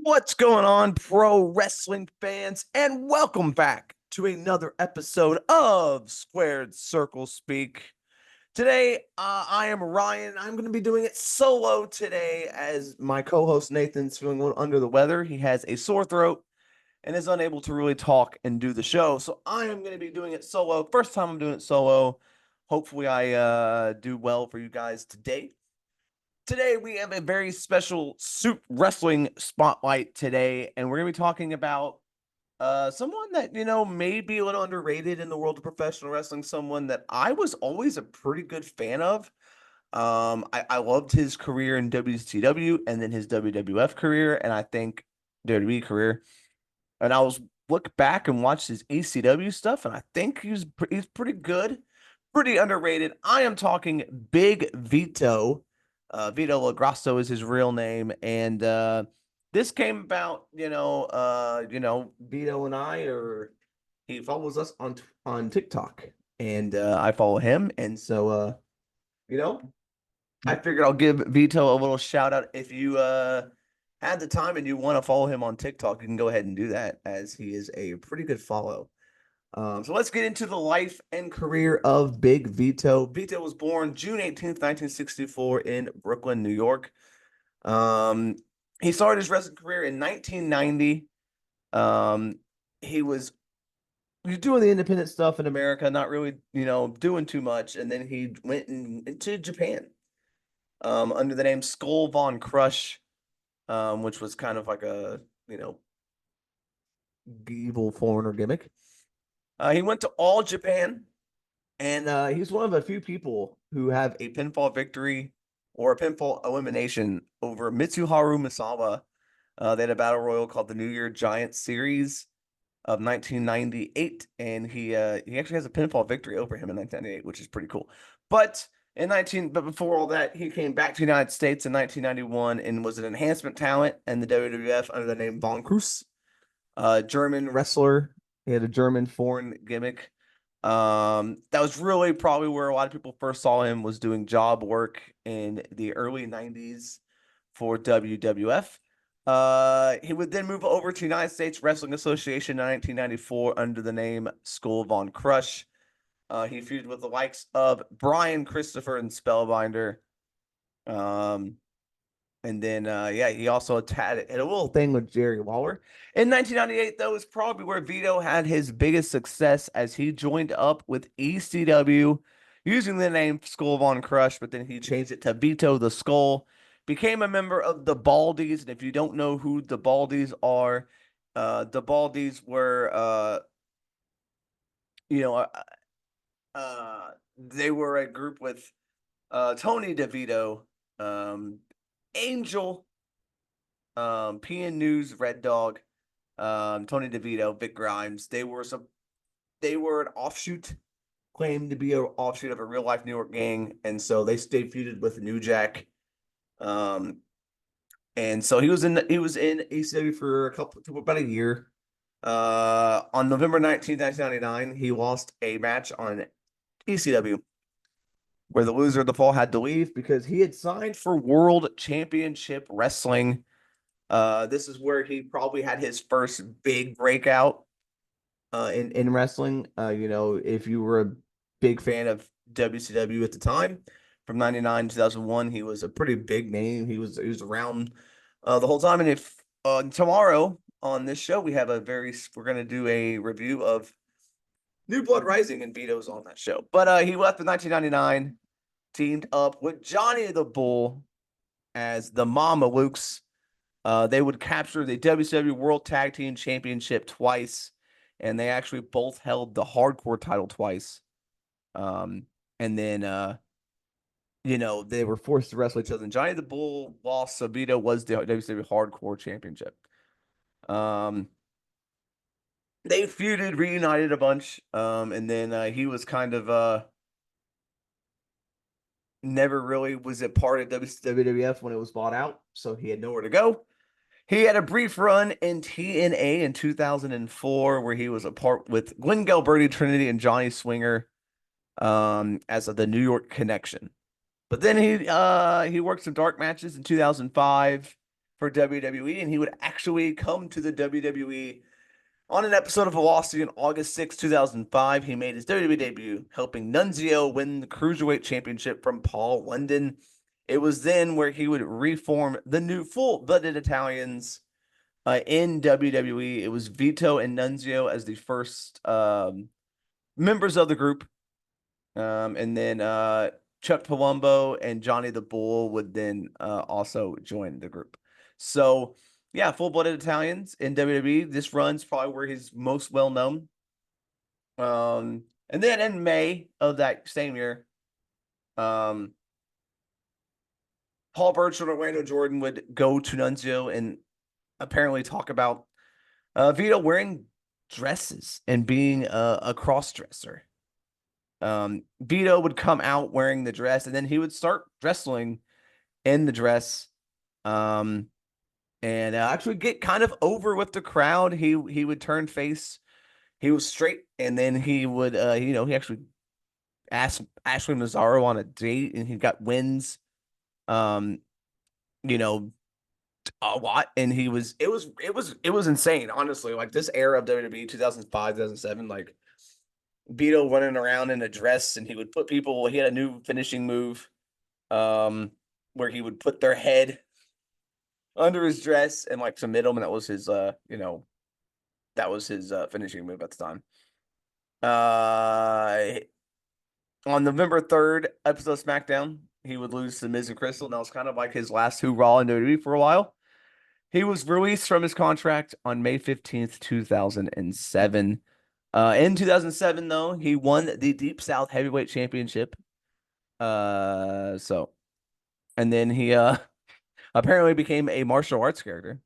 What's going on, pro wrestling fans? And welcome back to another episode of Squared Circle Speak. Today, I am Ryan. I'm going to be doing it solo today as my co host Nathan's feeling a little under the weather. He has a sore throat and is unable to really talk and do the show. So I am going to be doing it solo. First time I'm doing it solo. Hopefully, I do well for you guys today. Today we have a very special Soup Wrestling spotlight today, and we're gonna be talking about someone that may be a little underrated in the world of professional wrestling. Someone that I was always a pretty good fan of. I loved his career in WCW and then his WWF career, and I think WWE career. And I was look back and watch his ECW stuff, and I think he's pretty good, pretty underrated. I am talking Big Vito. Vito LaGrasso is his real name, and this came about, Vito and I, or he follows us on TikTok, and I follow him, and so you know, I figured I'll give Vito a little shout out. If you had the time and you want to follow him on TikTok, you can go ahead and do that, as he is a pretty good follow. So let's get into the life and career of Big Vito. Vito was born June 18th, 1964 in Brooklyn, New York. Um, he started his wrestling career in 1990. Um, he was doing the independent stuff in America, not really, doing too much. And then he went into Japan under the name Skull Von Crush, which was kind of like a, evil foreigner gimmick. He went to All Japan, and he's one of a few people who have a pinfall victory or a pinfall elimination over Mitsuharu Misawa. They had a battle royal called the New Year Giant Series of 1998, and he actually has a pinfall victory over him in 1998, which is pretty cool. But before all that, he came back to the United States in 1991 and was an enhancement talent in the WWF under the name Von Cruz, German wrestler. He had a German foreign gimmick. That was really probably where a lot of people first saw him, was doing job work in the early 90s for WWF. He would then move over to United States Wrestling Association in 1994 under the name Skull Von Crush. He feuded with the likes of Brian Christopher and Spellbinder. And then, he also had a little thing with Jerry Lawler. In 1998, though, is probably where Vito had his biggest success, as he joined up with ECW using the name Skull Von Crush, but then he changed it to Vito the Skull, became a member of the Baldies. And if you don't know who the Baldies are, the Baldies were, you know, uh, they were a group with Tony DeVito, Angel, PN News, Red Dog, Tony DeVito, Vic Grimes. They were an offshoot, claimed to be an offshoot of a real life New York gang, and so they stayed feuded with New Jack. And so he was in ECW for about a year. On November 19th, 1999, he lost a match on ECW, where the loser of the fall had to leave because he had signed for World Championship Wrestling. This is where he probably had his first big breakout in wrestling. If you were a big fan of WCW at the time, from 99 to 2001, he was a pretty big name. He was around the whole time. And if tomorrow on this show, we're going to do a review of New Blood Rising, and Vito's on that show. But he left in 1999, teamed up with Johnny the Bull as the Mama Lukes. They would capture the WCW World Tag Team Championship twice, and they actually both held the Hardcore title twice. And then, they were forced to wrestle each other. And Johnny the Bull lost, so Vito was the WCW Hardcore Championship. They feuded, reunited a bunch, and then he was kind of never really was a part of WWF when it was bought out, so he had nowhere to go. He had a brief run in TNA in 2004, where he was a part with Glenn Galberti, Trinity, and Johnny Swinger as of the New York Connection. But then he worked some dark matches in 2005. for WWE, and he would actually come to the WWE on an episode of Velocity on August 6, 2005. He made his WWE debut, helping Nunzio win the Cruiserweight Championship from Paul London. It was then where he would reform the new full-blooded Italians in WWE. It was Vito and Nunzio as the first members of the group. And then Chuck Palumbo and Johnny the Bull would then also join the group. So, yeah, full-blooded Italians in WWE. This run's probably where he's most well known. And then in May of that same year, Paul Burch and Orlando Jordan would go to Nunzio and apparently talk about Vito wearing dresses and being a cross-dresser. Vito would come out wearing the dress, and then he would start wrestling in the dress, and actually get kind of over with the crowd. He would turn face. He was straight, and then he would, he actually asked Ashley Mazzaro on a date, and he got wins, um, you know, a lot, and it was insane, honestly. Like this era of WWE, 2005, 2007, like Vito running around in a dress, and he would put people. He had a new finishing move, where he would put their head under his dress and like submit them, and that was his, that was his finishing move at the time. On November 3rd, episode of SmackDown, he would lose to Miz and Crystal, and that was kind of like his last hoorah in WWE for a while. He was released from his contract on May 15th, 2007. In 2007, though, he won the Deep South Heavyweight Championship. And then he apparently became a martial arts character.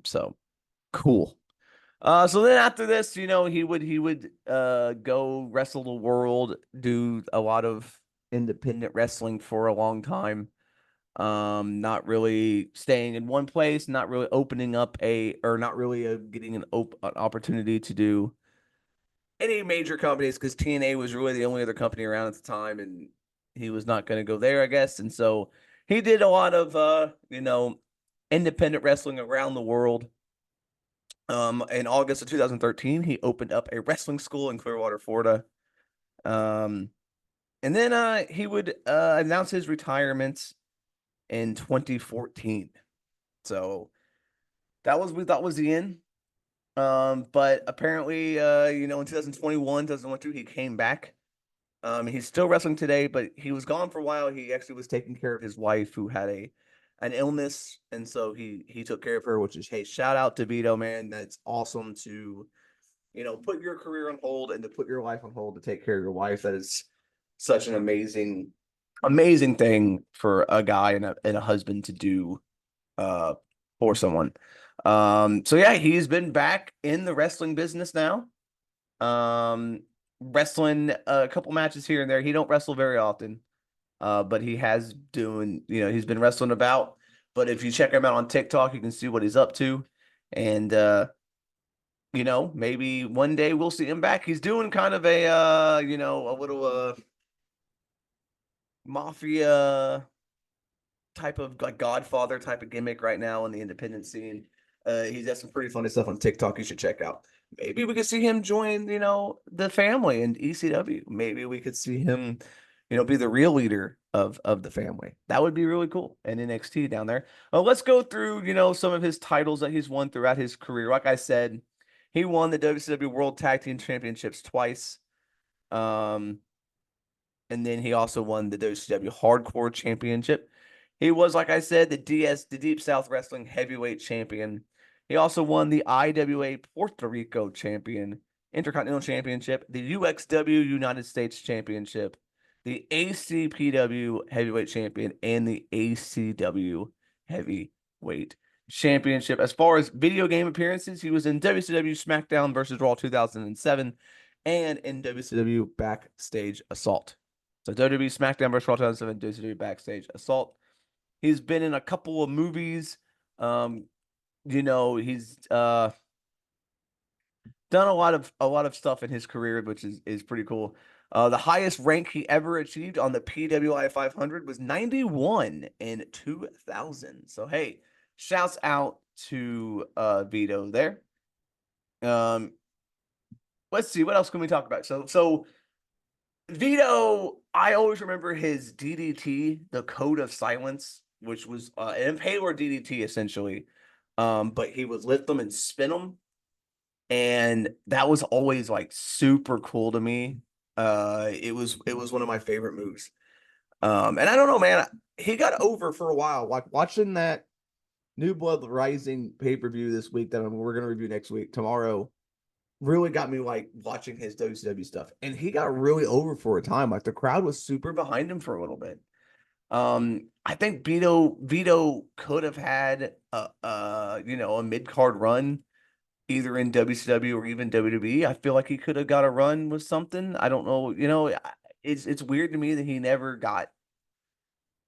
So cool. So then after this, he would go wrestle the world, do a lot of independent wrestling for a long time. Not really staying in one place, not really opening up not really getting an opportunity to do any major companies, because TNA was really the only other company around at the time, and he was not going to go there, I guess. And so he did a lot of independent wrestling around the world. In August of 2013, he opened up a wrestling school in Clearwater, Florida. And then he would announce his retirement in 2014. So that was, we thought, was the end. But apparently, in 2021, 2022, he came back. He's still wrestling today, but he was gone for a while. He actually was taking care of his wife, who had an illness, and so he took care of her, which is, hey, shout out to Vito, man. That's awesome to, put your career on hold and to put your life on hold to take care of your wife. That is such an amazing thing for a guy and a husband to do for someone. So yeah, he's been back in the wrestling business now. Wrestling a couple matches here and there. He don't wrestle very often. But he has he's been wrestling about. But if you check him out on TikTok, you can see what he's up to. And maybe one day we'll see him back. He's doing kind of a little mafia type of, like, Godfather type of gimmick right now in the independent scene. He's got some pretty funny stuff on TikTok you should check out. Maybe we could see him join, the family in ECW. Maybe we could see him, be the real leader of the family. That would be really cool. And NXT down there. Well, let's go through, some of his titles that he's won throughout his career. Like I said, he won the WCW World Tag Team Championships twice. And then he also won the WCW Hardcore Championship. He was, like I said, the Deep South Wrestling Heavyweight Champion. He also won the IWA Puerto Rico Champion, Intercontinental Championship, the UXW United States Championship, the ACPW Heavyweight Champion, and the ACW Heavyweight Championship. As far as video game appearances, he was in WCW SmackDown vs. Raw 2007 and in WCW Backstage Assault. So WWE SmackDown vs. Raw 2007, WCW Backstage Assault. He's been in a couple of movies. He's done a lot of stuff in his career, which is pretty cool. The highest rank he ever achieved on the PWI 500 was 91 in 2000. So hey, shouts out to Vito there. Um, let's see what else can we talk about. So Vito, I always remember his DDT, the Code of Silence, which was an impaler DDT essentially. But he would lift them and spin them, and that was always like super cool to me. It was one of my favorite moves. And I don't know, man, he got over for a while. Like watching that New Blood Rising pay-per-view this week that we're gonna review next week tomorrow really got me like watching his WCW stuff. And he got really over for a time. Like the crowd was super behind him for a little bit. I think Vito could have had a mid-card run either in WCW or even WWE. I feel like he could have got a run with something. I don't know, it's weird to me that he never got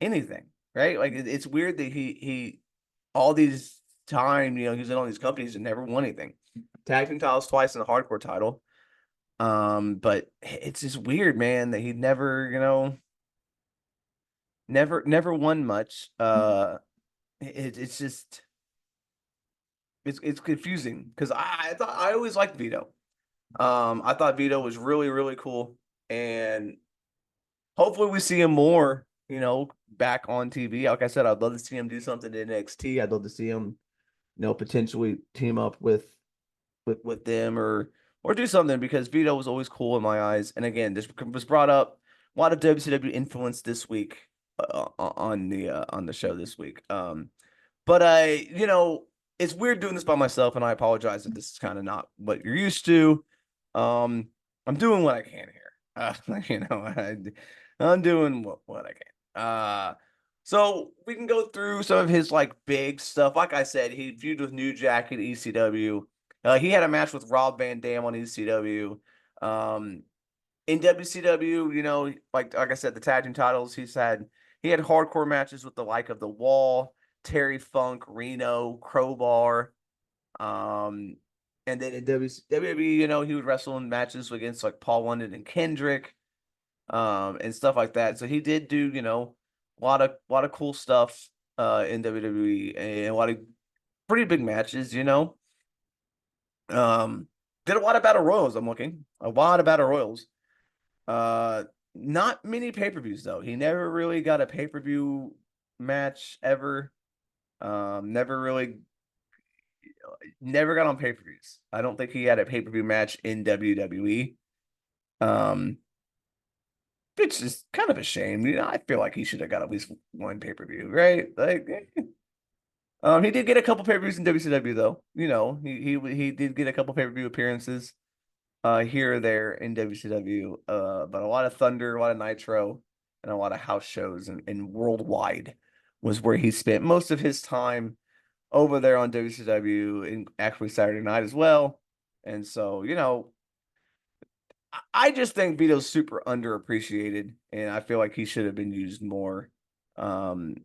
anything, right? Like it's weird that he all these time, he's in all these companies and never won anything. Tag team titles twice and a hardcore title. But it's just weird, man, that he never, never won much. It's just it's confusing because I thought I always liked Vito. I thought Vito was really, really cool, and hopefully we see him more, back on TV. Like I said, I'd love to see him do something in NXT. I'd love to see him, potentially team up with them or do something because Vito was always cool in my eyes. And again, this was brought up a lot of WCW influence this week on the show this week. But it's weird doing this by myself, and I apologize if this is kind of not what you're used to. I'm doing what I can here. I'm doing what I can. So we can go through some of his like big stuff. Like I said, he feuded with New Jack at ECW. He had a match with Rob Van Dam on ECW. In WCW, like I said, the tag team titles, he had hardcore matches with the like of The Wall, Terry Funk, Reno, Crowbar. And then in WWE, he would wrestle in matches against like Paul London and Kendrick, and stuff like that. So he did do, a lot of cool stuff in WWE and a lot of pretty big matches, did a lot of battle royals. I'm looking a lot of battle royals. Not many pay-per-views though. He never really got a pay-per-view match ever. Never really, never got on pay-per-views. I don't think he had a pay-per-view match in WWE. Which is kind of a shame. I feel like he should have got at least one pay-per-view, right? Like, he did get a couple pay-per-views in WCW though. He did get a couple pay-per-view appearances here or there in WCW. But a lot of Thunder, a lot of Nitro, and a lot of house shows and worldwide was where he spent most of his time over there on WCW and actually Saturday Night as well. And so, I just think Vito's super underappreciated, and I feel like he should have been used more um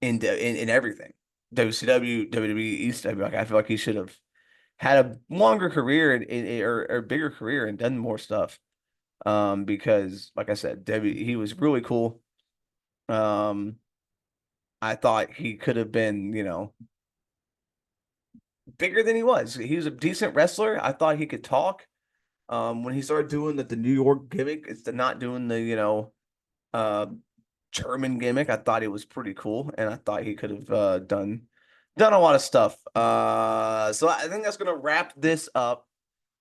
in everything. WCW, WWE, ECW. Like I feel like he should have had a longer career or bigger career and done more stuff. Because like I said, he was really cool. Um, I thought he could have been, bigger than he was. He was a decent wrestler. I thought he could talk. When he started doing the New York gimmick, instead not doing the, uh, German gimmick, I thought it was pretty cool, and I thought he could have done a lot of stuff. So I think that's gonna wrap this up.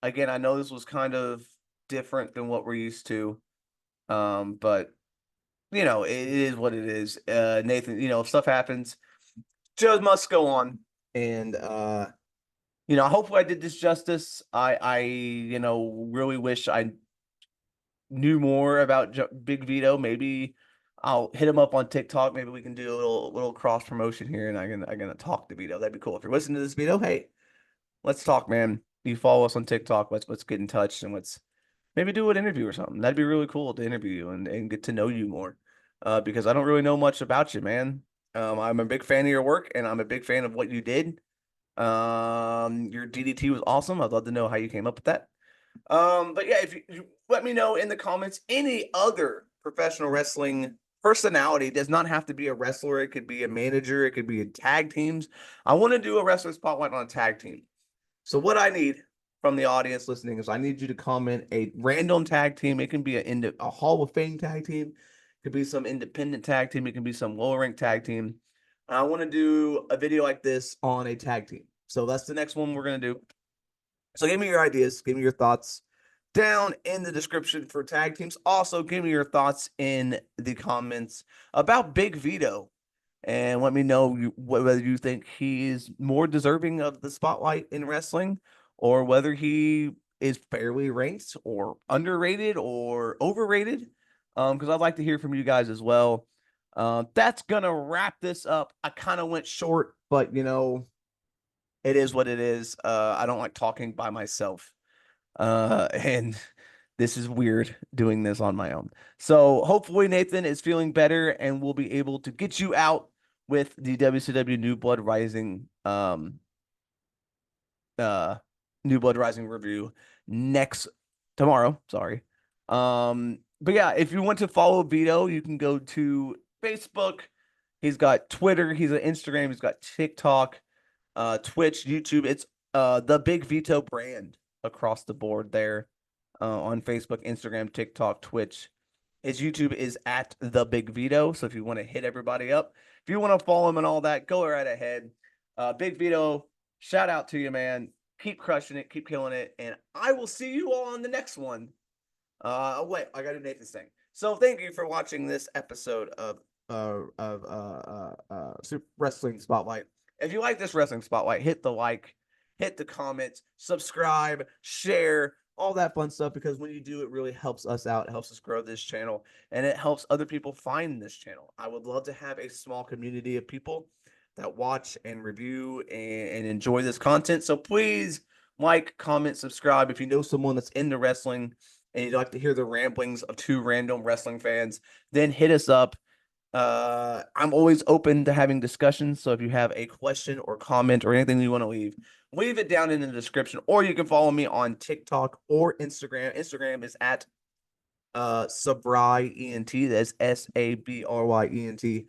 Again, I know this was kind of different than what we're used to, but it is what it is. Nathan, if stuff happens, shows must go on, and hopefully I did this justice. I really wish I knew more about Big Vito. Maybe I'll hit him up on TikTok. Maybe we can do a little cross promotion here, and I'm gonna talk to Vito. That'd be cool. If you're listening to this, Vito, hey, let's talk, man. You follow us on TikTok. Let's get in touch and let's maybe do an interview or something. That'd be really cool to interview you and get to know you more. Because I don't really know much about you, man. I'm a big fan of your work, and I'm a big fan of what you did. Your DDT was awesome. I'd love to know how you came up with that. But yeah, if you let me know in the comments any other professional wrestling personality. Does not have to be a wrestler. It could be a manager. It could be a tag teams. I want to do a wrestler spotlight on a tag team. So what I need from the audience listening is I need you to comment a random tag team. It can be a Hall of Fame tag team. It could be some independent tag team. It can be some lower ranked tag team. I want to do a video like this on a tag team. So that's the next one we're going to do. So give me your ideas. Give me your thoughts down in the description for tag teams. Also, give me your thoughts in the comments about Big Vito. And let me know whether you think he is more deserving of the spotlight in wrestling or whether he is fairly ranked or underrated or overrated. Because I'd like to hear from you guys as well. That's going to wrap this up. I kind of went short, but it is what it is. I don't like talking by myself. And this is weird doing this on my own. So hopefully Nathan is feeling better and we'll be able to get you out with the WCW New Blood Rising review next tomorrow. Sorry. But yeah, if you want to follow Vito, you can go to Facebook. He's got Twitter, he's got Instagram, he's got TikTok, Twitch, YouTube. It's the Big Vito brand across the board there on Facebook, Instagram, TikTok, Twitch. His YouTube is at the Big Vito. So if you want to hit everybody up, if you want to follow him and all that, go right ahead. Big Vito, shout out to you, man. Keep crushing it, keep killing it, and I will see you all on the next one. Wait, I got to do Nathan's thing. So thank you for watching this episode of Super Wrestling Spotlight. If you like this wrestling spotlight, hit the like, hit the comments, subscribe, share, all that fun stuff, because when you do, it really helps us out. It helps us grow this channel and it helps other people find this channel. I would love to have a small community of people that watch and review and enjoy this content. So please like, comment, subscribe. If you know someone that's into wrestling and you'd like to hear the ramblings of two random wrestling fans, then hit us up. I'm always open to having discussions. So if you have a question or comment or anything you want to leave it down in the description, or you can follow me on TikTok or Instagram. Instagram is at SabryENT. That's SABRYENT.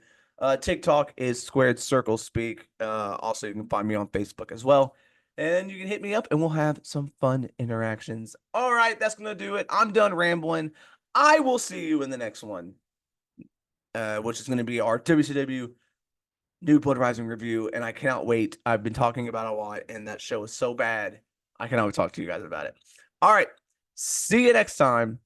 TikTok is Squared Circle Speak. Also, you can find me on Facebook as well. And you can hit me up and we'll have some fun interactions. All right, that's going to do it. I'm done rambling. I will see you in the next one, which is going to be our WCW New Blood Rising review. And I cannot wait. I've been talking about it a lot, and that show is so bad. I can always talk to you guys about it. All right. See you next time.